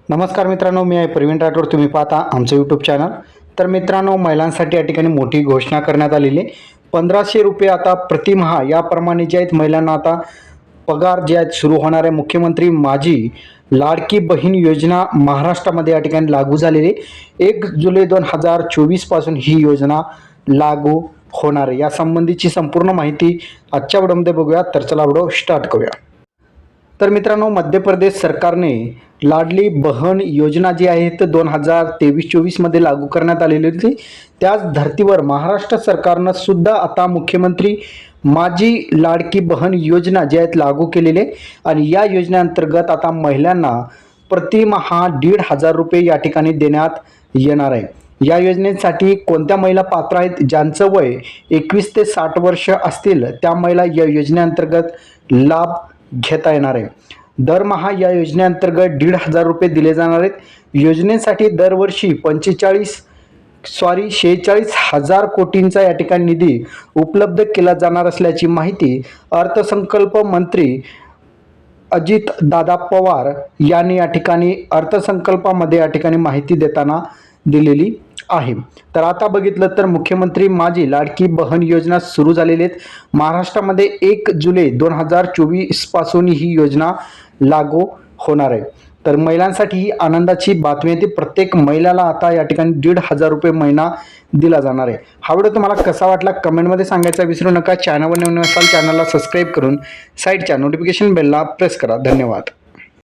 नमस्कार मित्रांनो, मी आहे प्रवीण राठोड. तुम्ही पाहता आमचं यूट्यूब चॅनल. तर मित्रांनो, महिलांसाठी या ठिकाणी मोठी घोषणा करण्यात आलेली आहे. 1500 रुपये आता प्रतिमाह याप्रमाणे जे आहेत महिलांना आता पगार जे आहेत सुरू होणार आहे. मुख्यमंत्री माझी लाडकी बहीण योजना महाराष्ट्रामध्ये या ठिकाणी लागू झालेली आहे. 1 जुलै 2024 पासून ही योजना लागू होणार आहे. यासंबंधीची संपूर्ण माहिती आजच्या व्हिडिओमध्ये बघूया. तर चला व्हिडिओ स्टार्ट करूया. तर मित्रांनो, मध्य प्रदेश सरकारने लाडली बहन योजना जी आहे तर 2023-24 मध्ये लागू करण्यात आलेली होती. त्याच धर्तीवर महाराष्ट्र सरकारनं सुद्धा आता मुख्यमंत्री माझी लाडकी बहन योजना जी आहेत लागू केलेली आहे. आणि या योजनेअंतर्गत आता महिलांना प्रतिमाहा 1,500 रुपये या ठिकाणी देण्यात येणार आहे. या योजनेसाठी कोणत्या महिला पात्र आहेत? ज्यांचं वय 21 ते 60 वर्ष असतील त्या महिला या योजनेअंतर्गत लाभ घेता येणार आहे. दरमहा या योजनेअंतर्गत 1,500 रुपये दिले जाणार आहेत. योजनेसाठी दरवर्षी 46,000 कोटींचा या ठिकाणी निधी उपलब्ध केला जाणार असल्याची माहिती अर्थसंकल्प मंत्री अजित दादा पवार यांनी या ठिकाणी अर्थसंकल्पामध्ये या ठिकाणी माहिती देताना दिलेली आहे. तर आता बघितलं तर मुख्यमंत्री माझी लाडकी बहन योजना सुरू झालेली आहेत. महाराष्ट्रामध्ये 1 जुलै 2024 पासून ही योजना लागू होणार आहे. तर महिलांसाठी ही आनंदाची बातमी आहे. प्रत्येक महिलाला आता या ठिकाणी 1,500 रुपये महिना दिला जाणार आहे. हा व्हिडिओ तुम्हाला कसा वाटला कमेंटमध्ये सांगायचा विसरू नका. चॅनलवर नवीन असाल चॅनलला सबस्क्राईब करून साईडच्या नोटिफिकेशन बेलला प्रेस करा. धन्यवाद.